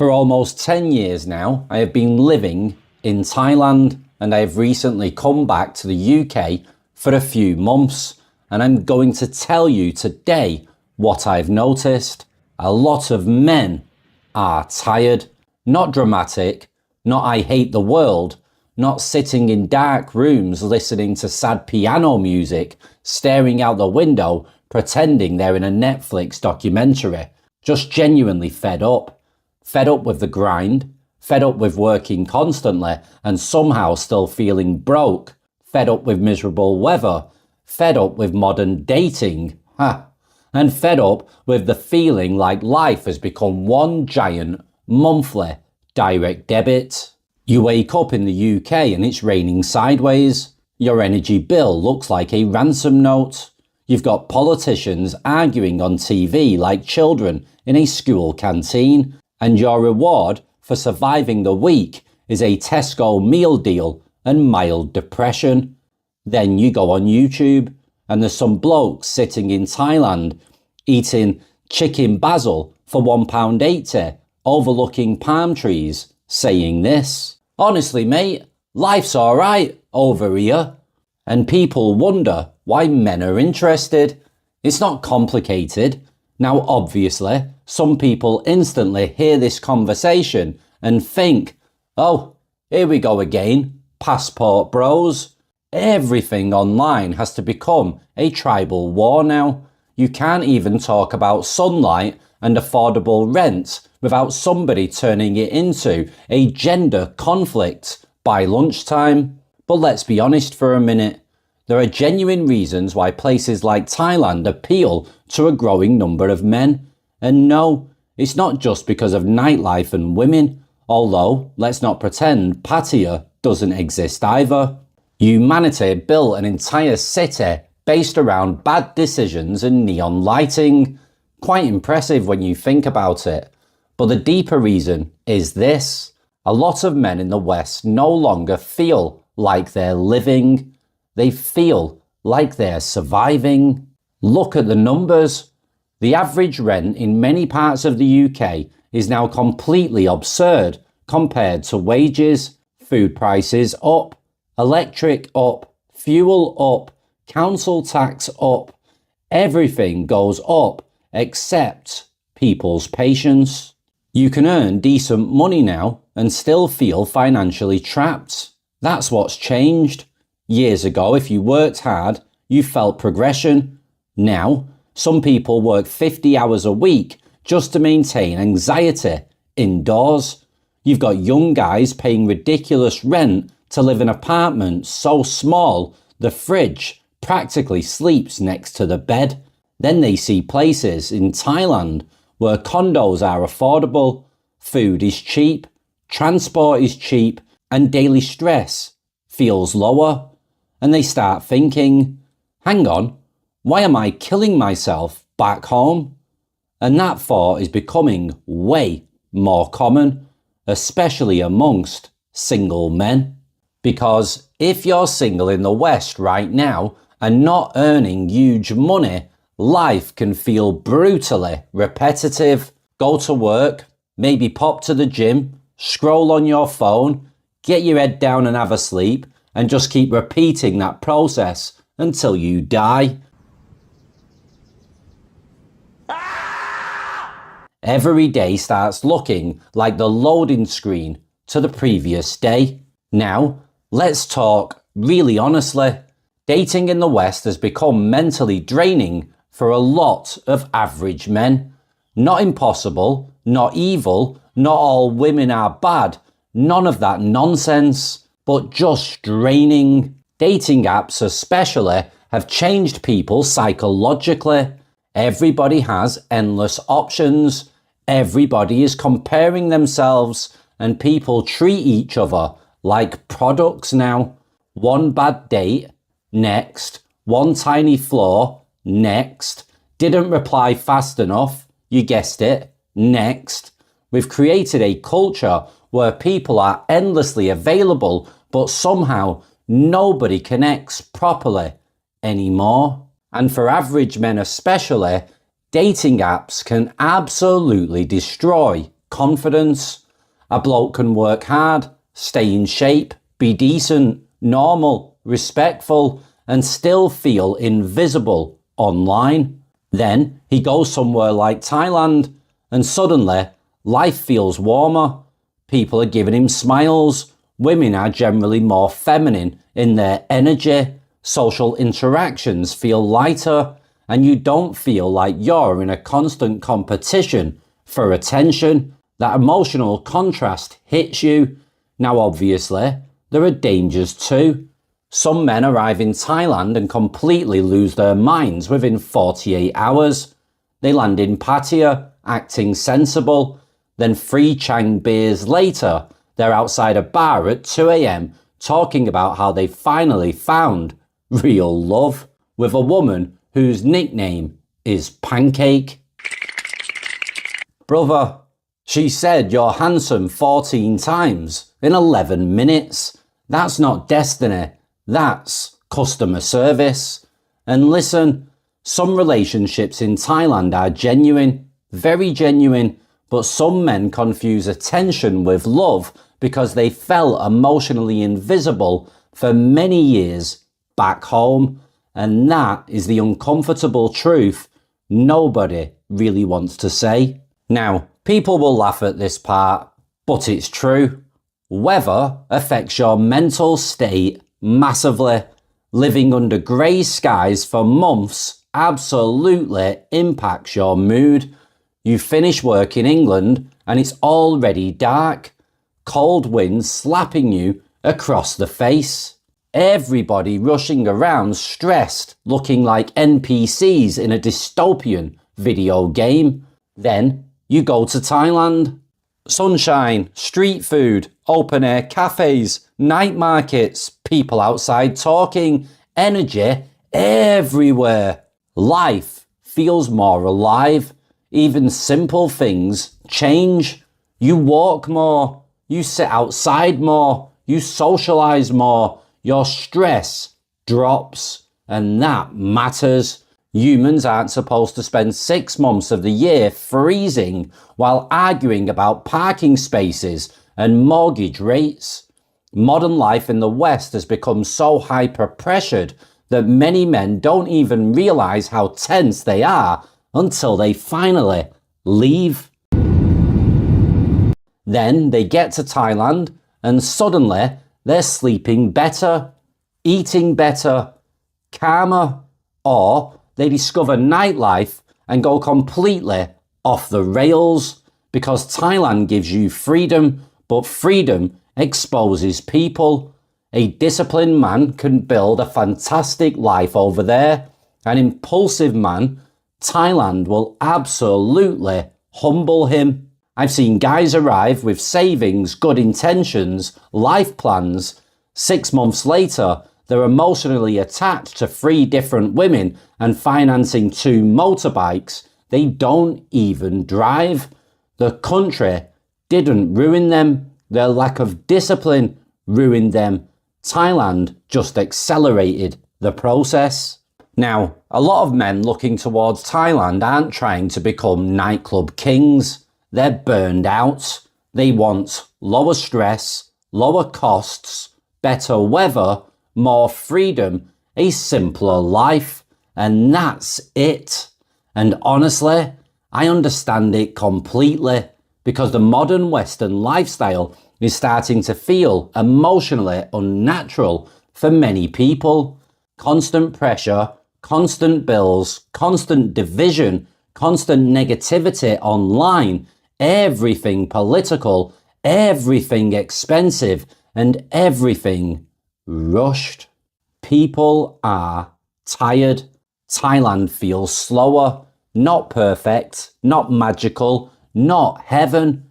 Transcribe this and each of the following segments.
For almost 10 years now, I have been living in Thailand, and I have recently come back to the UK for a few months, and I'm going to tell you today what I've noticed. A lot of men are tired, not dramatic, not I hate the world, not sitting in dark rooms listening to sad piano music, staring out the window, pretending they're in a Netflix documentary, just genuinely fed up. Fed up with the grind, fed up with working constantly and somehow still feeling broke, fed up with miserable weather, fed up with modern dating, and fed up with the feeling like life has become one giant monthly direct debit. You wake up in the UK and it's raining sideways. Your energy bill looks like a ransom note. You've got politicians arguing on TV like children in a school canteen. And your reward for surviving the week is a Tesco meal deal and mild depression. Then you go on YouTube and there's some blokes sitting in Thailand eating chicken basil for £1.80, overlooking palm trees, saying this: "Honestly, mate, life's alright over here." And people wonder why men are interested. It's not complicated. Now, obviously, some people instantly hear this conversation and think, oh, here we go again, passport bros. Everything online has to become a tribal war now. You can't even talk about sunlight and affordable rent without somebody turning it into a gender conflict by lunchtime. But let's be honest for a minute. There are genuine reasons why places like Thailand appeal to a growing number of men. And no, it's not just because of nightlife and women, although let's not pretend Pattaya doesn't exist either. Humanity built an entire city based around bad decisions and neon lighting. Quite impressive when you think about it. But the deeper reason is this: a lot of men in the West no longer feel like they're living. They feel like they're surviving. Look at the numbers. The average rent in many parts of the UK is now completely absurd compared to wages. Food prices up, electric up, fuel up, council tax up. Everything goes up except people's patience. You can earn decent money now and still feel financially trapped. That's what's changed. Years ago, if you worked hard, you felt progression. Now, some people work 50 hours a week just to maintain anxiety indoors. You've got young guys paying ridiculous rent to live in apartments so small the fridge practically sleeps next to the bed. Then they see places in Thailand where condos are affordable, food is cheap, transport is cheap, and daily stress feels lower. And they start thinking, hang on, why am I killing myself back home? And that thought is becoming way more common, especially amongst single men. Because if you're single in the West right now and not earning huge money, life can feel brutally repetitive. Go to work, maybe pop to the gym, scroll on your phone, get your head down and have a sleep, and just keep repeating that process until you die. Every day starts looking like the loading screen to the previous day. Now, let's talk really honestly. Dating in the West has become mentally draining for a lot of average men. Not impossible, not evil, not all women are bad, none of that nonsense, but just draining. Dating apps especially have changed people psychologically. Everybody has endless options. Everybody is comparing themselves, and people treat each other like products now. One bad date, next. One tiny flaw, next. Didn't reply fast enough, you guessed it, next. We've created a culture where people are endlessly available, but somehow nobody connects properly anymore. And for average men especially, dating apps can absolutely destroy confidence. A bloke can work hard, stay in shape, be decent, normal, respectful, and still feel invisible online. Then he goes somewhere like Thailand, and suddenly life feels warmer. People are giving him smiles. Women are generally more feminine in their energy. Social interactions feel lighter, and you don't feel like you're in a constant competition for attention. That emotional contrast hits you. Now, obviously, there are dangers too. Some men arrive in Thailand and completely lose their minds within 48 hours. They land in Pattaya, acting sensible. Then 3 Chang beers later, they're outside a bar at 2 a.m. talking about how they finally found real love with a woman whose nickname is Pancake. Brother, she said you're handsome 14 times in 11 minutes. That's not destiny. That's customer service. And listen, some relationships in Thailand are genuine, very genuine, but some men confuse attention with love because they felt emotionally invisible for many years back home. And that is the uncomfortable truth nobody really wants to say. Now, people will laugh at this part, but it's true. Weather affects your mental state massively. Living under grey skies for months absolutely impacts your mood. You finish work in England and it's already dark. Cold winds slapping you across the face. Everybody rushing around stressed, looking like NPCs in a dystopian video game. Then you go to Thailand. Sunshine, street food, open-air cafes, night markets, people outside talking, energy everywhere. Life feels more alive. Even simple things change. You walk more. You sit outside more. You socialize more. Your stress drops. And that matters. Humans aren't supposed to spend 6 months of the year freezing while arguing about parking spaces and mortgage rates. Modern life in the West has become so hyper-pressured that many men don't even realize how tense they are until they finally leave. Then they get to Thailand and suddenly they're sleeping better, eating better, calmer, or they discover nightlife and go completely off the rails because Thailand gives you freedom, but freedom exposes people. A disciplined man can build a fantastic life over there. An impulsive man, Thailand will absolutely humble him. I've seen guys arrive with savings, good intentions, life plans. 6 months later, they're emotionally attached to 3 different women and financing 2 motorbikes they don't even drive. The country didn't ruin them. Their lack of discipline ruined them. Thailand just accelerated the process. Now, a lot of men looking towards Thailand aren't trying to become nightclub kings. They're burned out. They want lower stress, lower costs, better weather, more freedom, a simpler life, and that's it. And honestly, I understand it completely because the modern Western lifestyle is starting to feel emotionally unnatural for many people. Constant pressure, constant bills, constant division, constant negativity online, everything political, everything expensive, and everything rushed. People are tired. Thailand feels slower, not perfect, not magical, not heaven,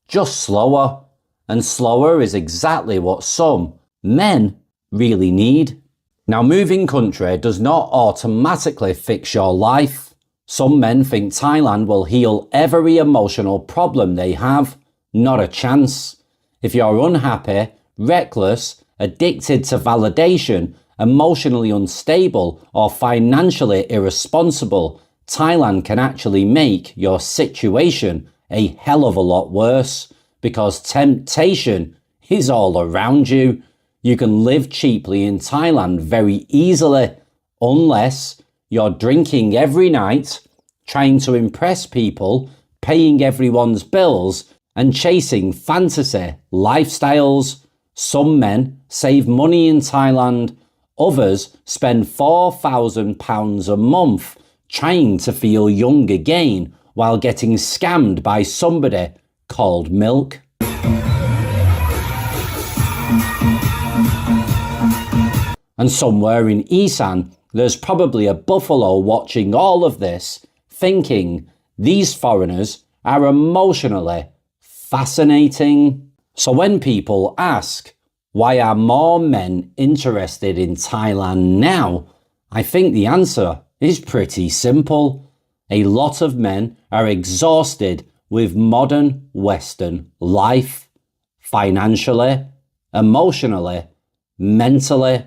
just slower. And slower is exactly what some men really need. Now, moving country does not automatically fix your life. Some men think Thailand will heal every emotional problem they have. Not a chance. If you're unhappy, reckless, addicted to validation, emotionally unstable, or financially irresponsible, Thailand can actually make your situation a hell of a lot worse because temptation is all around you. You can live cheaply in Thailand very easily unless you're drinking every night, trying to impress people, paying everyone's bills, and chasing fantasy lifestyles. Some men save money in Thailand, others spend £4,000 a month trying to feel young again while getting scammed by somebody called milk. And somewhere in Isan, there's probably a buffalo watching all of this, thinking these foreigners are emotionally fascinating. So when people ask, why are more men interested in Thailand now? I think the answer is pretty simple. A lot of men are exhausted with modern Western life, financially, emotionally, mentally,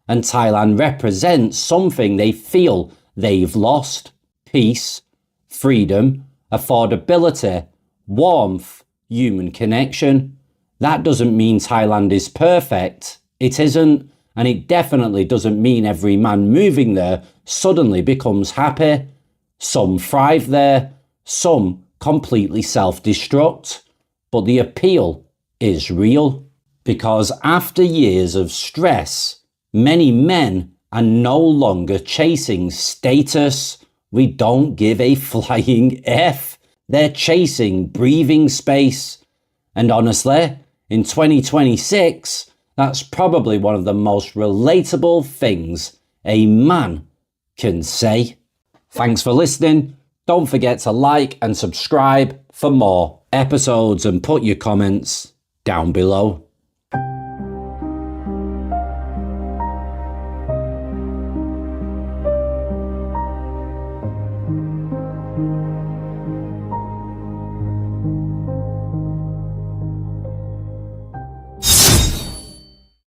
and Thailand represents something they feel they've lost: peace, freedom, affordability, warmth, human connection. That doesn't mean Thailand is perfect. It isn't, and it definitely doesn't mean every man moving there suddenly becomes happy. Some thrive there, some completely self-destruct, but the appeal is real. Because after years of stress, many men are no longer chasing status. We don't give a flying F. They're chasing breathing space. And honestly, in 2026, that's probably one of the most relatable things a man can say. Thanks for listening. Don't forget to like and subscribe for more episodes and put your comments down below.